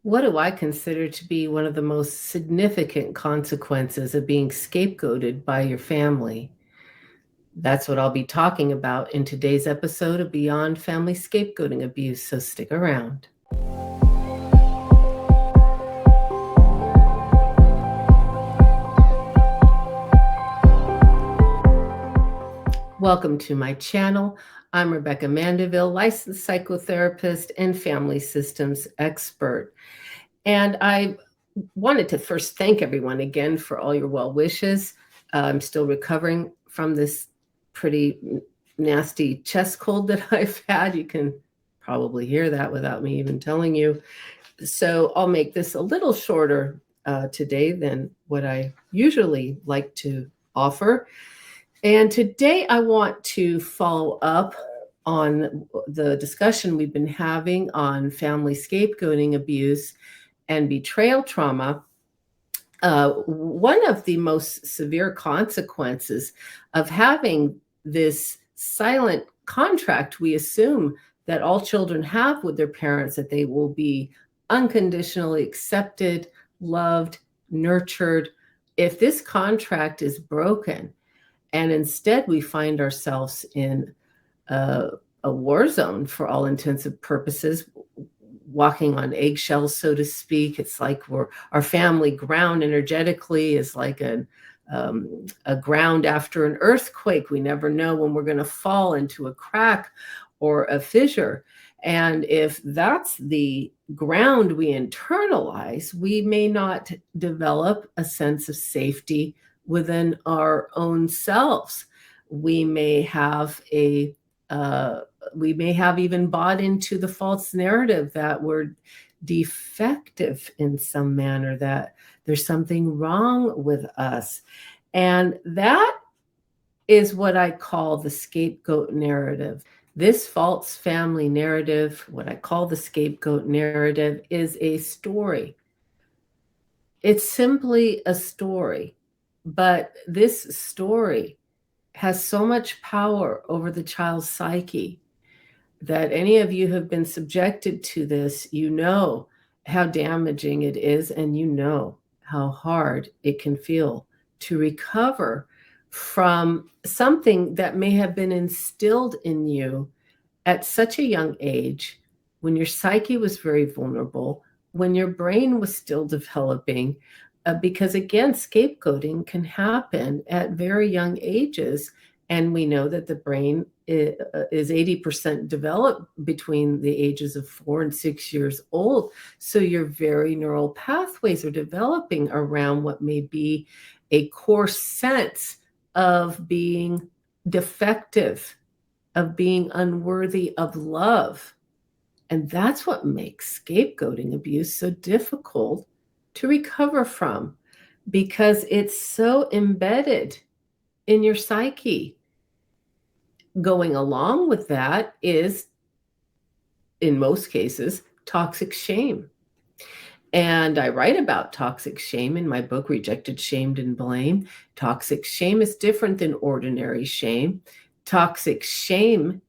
What do I consider to be one of the most significant consequences of being scapegoated by your family? That's what I'll be talking about in today's episode of Beyond Family Scapegoating Abuse, so stick around. Welcome to my channel. I'm Rebecca Mandeville, licensed psychotherapist and family systems expert. And I wanted to first thank everyone again for all your well wishes. I'm still recovering from this pretty nasty chest cold that I've had. You can probably hear that without me even telling you. So I'll make this a little shorter today than what I usually like to offer. And today I want to follow up on the discussion we've been having on family scapegoating abuse and betrayal trauma. One of the most severe consequences of having this silent contract we assume that all children have with their parents, that they will be unconditionally accepted, loved, nurtured. If this contract is broken, and instead we find ourselves in a war zone for all intents purposes, walking on eggshells, so to speak. It's like our family ground energetically is like a ground after an earthquake. We never know when we're going to fall into a crack or a fissure. And if that's the ground we internalize, we may not develop a sense of safety within our own selves. We may have even bought into the false narrative that we're defective in some manner, that there's something wrong with us. And that is what I call the scapegoat narrative. This false family narrative, what I call the scapegoat narrative, is a story. It's simply a story, but this story has so much power over the child's psyche that any of you who have been subjected to this, you know how damaging it is, and you know how hard it can feel to recover from something that may have been instilled in you at such a young age, when your psyche was very vulnerable, when your brain was still developing, because again, scapegoating can happen at very young ages. And we know that the brain is 80% developed between the ages of 4 and 6 years old. So your very neural pathways are developing around what may be a core sense of being defective, of being unworthy of love. And that's what makes scapegoating abuse so difficult to recover from, because it's so embedded in your psyche. Going along with that is, in most cases, toxic shame. And I write about toxic shame in my book, Rejected, Shamed, and Blamed. Toxic shame is different than ordinary shame. Toxic shame,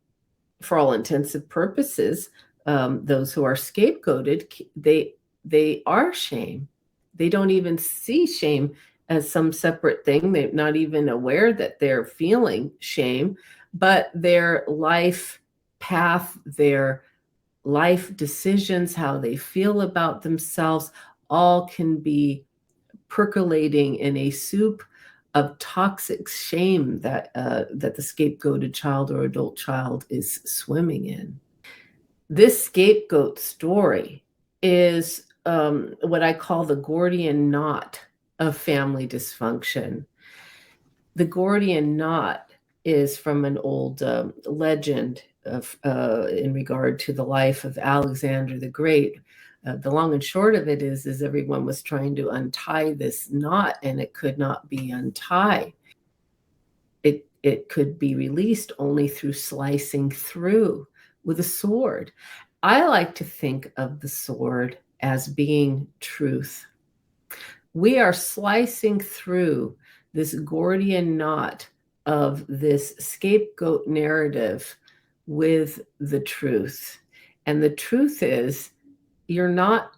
for all intents and purposes, those who are scapegoated, they are shame. They don't even see shame as some separate thing. They're not even aware that they're feeling shame, but their life path, their life decisions, how they feel about themselves, all can be percolating in a soup of toxic shame that the scapegoated child or adult child is swimming in. This scapegoat story is what I call the Gordian Knot of family dysfunction. The Gordian Knot is from an old legend of, in regard to the life of Alexander the Great. The long and short of it is everyone was trying to untie this knot, and it could not be untied. It could be released only through slicing through with a sword. I like to think of the sword as being truth. We are slicing through this Gordian knot of this scapegoat narrative with the truth. And the truth is, you're not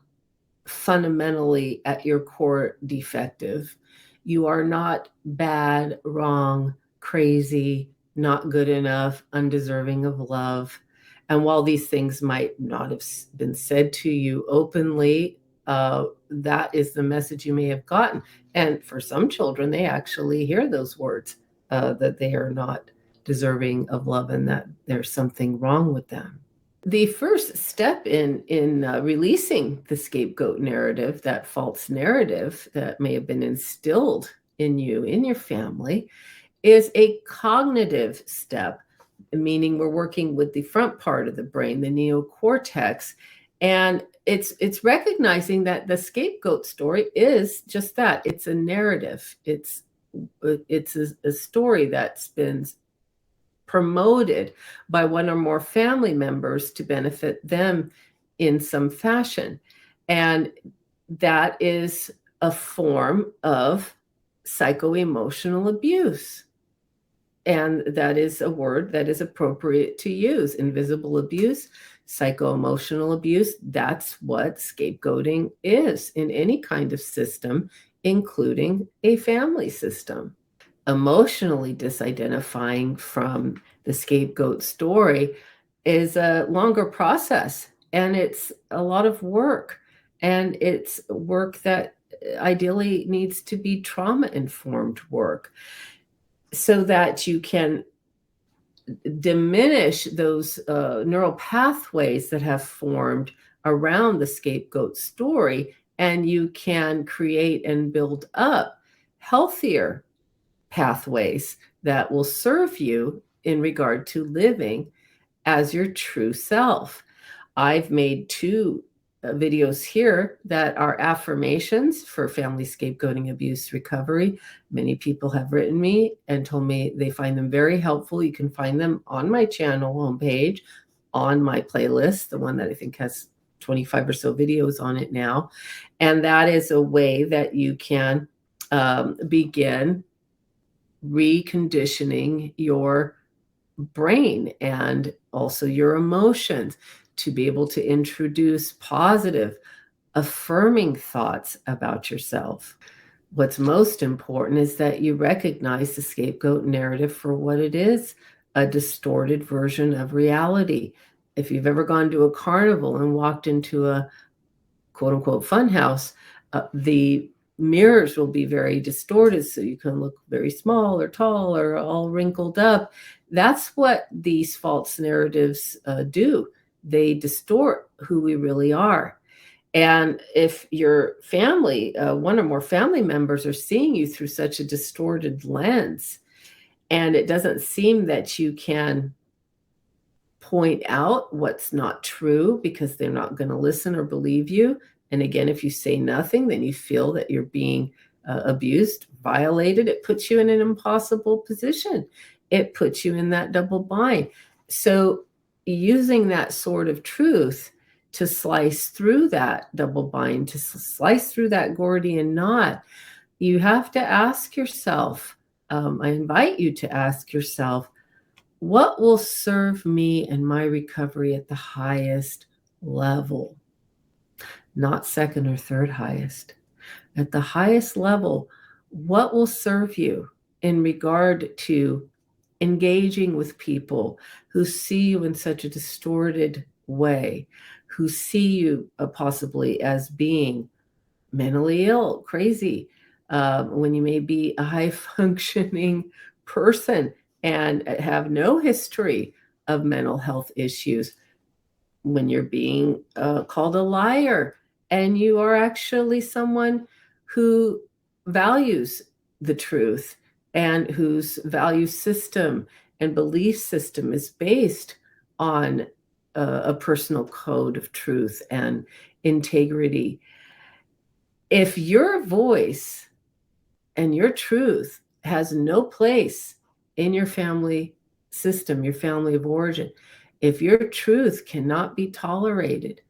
fundamentally at your core defective. You are not bad, wrong, crazy, not good enough, undeserving of love. And while these things might not have been said to you openly, that is the message you may have gotten. And for some children, they actually hear those words, that they are not deserving of love and that there's something wrong with them. The first step in releasing the scapegoat narrative, that false narrative that may have been instilled in you, in your family, is a cognitive step, meaning we're working with the front part of the brain, the neocortex, and it's recognizing that the scapegoat story is just that. It's a narrative. It's a story that spins promoted by one or more family members to benefit them in some fashion. And that is a form of psycho-emotional abuse. And that is a word that is appropriate to use. Invisible abuse, psycho-emotional abuse, that's what scapegoating is in any kind of system, including a family system. Emotionally disidentifying from the scapegoat story is a longer process, and it's a lot of work, and it's work that ideally needs to be trauma-informed work so that you can diminish those neural pathways that have formed around the scapegoat story, and you can create and build up healthier pathways that will serve you in regard to living as your true self. I've made 2 videos here that are affirmations for family scapegoating abuse recovery. Many people have written me and told me they find them very helpful. You can find them on my channel homepage, on my playlist, the one that I think has 25 or so videos on it now. And that is a way that you can begin reconditioning your brain and also your emotions to be able to introduce positive, affirming thoughts about yourself. What's most important is that you recognize the scapegoat narrative for what it is, a distorted version of reality. If you've ever gone to a carnival and walked into a quote unquote fun house, the mirrors will be very distorted, so you can look very small or tall or all wrinkled up. That's what these false narratives do. They distort who we really are. And if your family, one or more family members are seeing you through such a distorted lens, and it doesn't seem that you can point out what's not true because they're not going to listen or believe you. And again, if you say nothing, then you feel that you're being abused, violated. It puts you in an impossible position. It puts you in that double bind. So using that sword of truth to slice through that double bind, to slice through that Gordian knot, you have to ask yourself, I invite you to ask yourself, what will serve me and my recovery at the highest level? Not second or third highest. At the highest level, what will serve you in regard to engaging with people who see you in such a distorted way, who see you possibly as being mentally ill, crazy, when you may be a high-functioning person and have no history of mental health issues, when you're being called a liar, and you are actually someone who values the truth and whose value system and belief system is based on a personal code of truth and integrity. If your voice and your truth has no place in your family system, your family of origin, if your truth cannot be tolerated,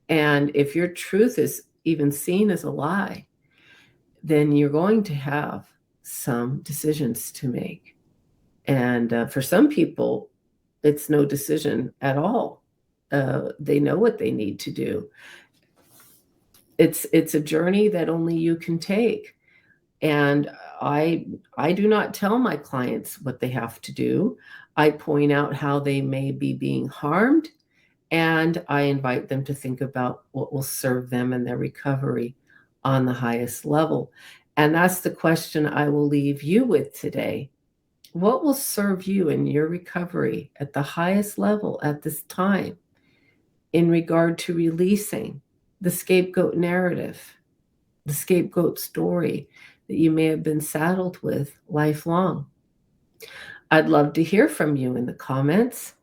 and if your truth is even seen as a lie, then you're going to have some decisions to make. And for some people, it's no decision at all. They know what they need to do. it's a journey that only you can take. And I do not tell my clients what they have to do. I point out how they may be being harmed, and I invite them to think about what will serve them in their recovery on the highest level. And that's the question I will leave you with today. What will serve you in your recovery at the highest level at this time in regard to releasing the scapegoat narrative, the scapegoat story that you may have been saddled with lifelong? I'd love to hear from you in the comments.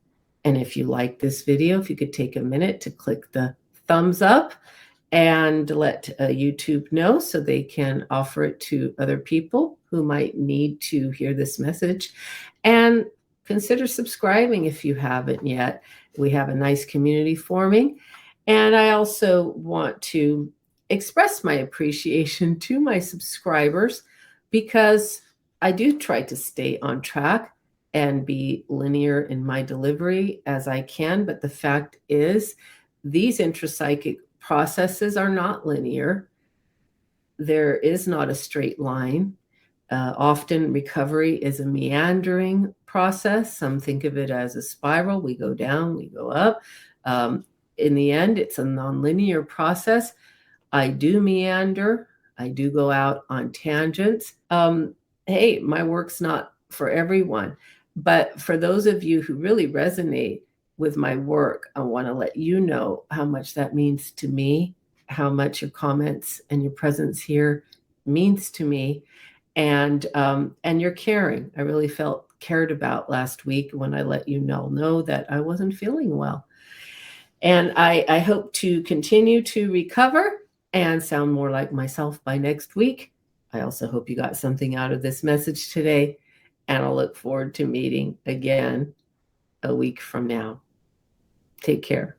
And if you like this video, if you could take a minute to click the thumbs up and let YouTube know so they can offer it to other people who might need to hear this message. And consider subscribing if you haven't yet. We have a nice community forming. And I also want to express my appreciation to my subscribers, because I do try to stay on track and be linear in my delivery as I can. But the fact is, these intrapsychic processes are not linear. There is not a straight line. Often recovery is a meandering process. Some think of it as a spiral. We go down, we go up. In the end, it's a nonlinear process. I do meander. I do go out on tangents. Hey, my work's not for everyone. But for those of you who really resonate with my work, I want to let you know how much that means to me, how much your comments and your presence here means to me, and your caring. I really felt cared about last week when I let you know that I wasn't feeling well. And I hope to continue to recover and sound more like myself by next week. I also hope you got something out of this message today, and I'll look forward to meeting again a week from now. Take care.